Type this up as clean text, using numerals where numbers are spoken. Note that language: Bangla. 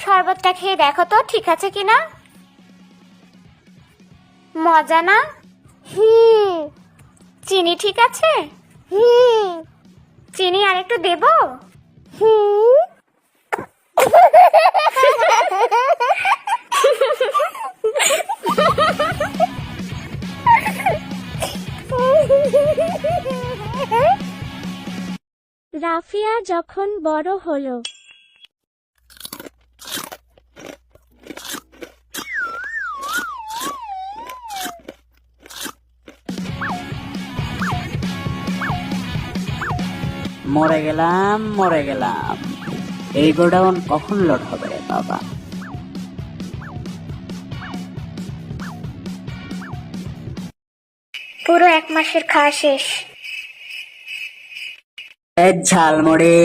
শরবতটা খেয়ে দেখো তো ঠিক আছে কিনা। মজা না? চিনি ঠিক আছে? চিনি আর একটু দেবো? রাফিয়া যখন বড় হলো। মরে গেলাম মরে গেলাম, এই গোডাউন কখন লোড হবে রে বাবা। পুরো 1 মাসের খাওয়া শেষ। ঝালমুড়ি।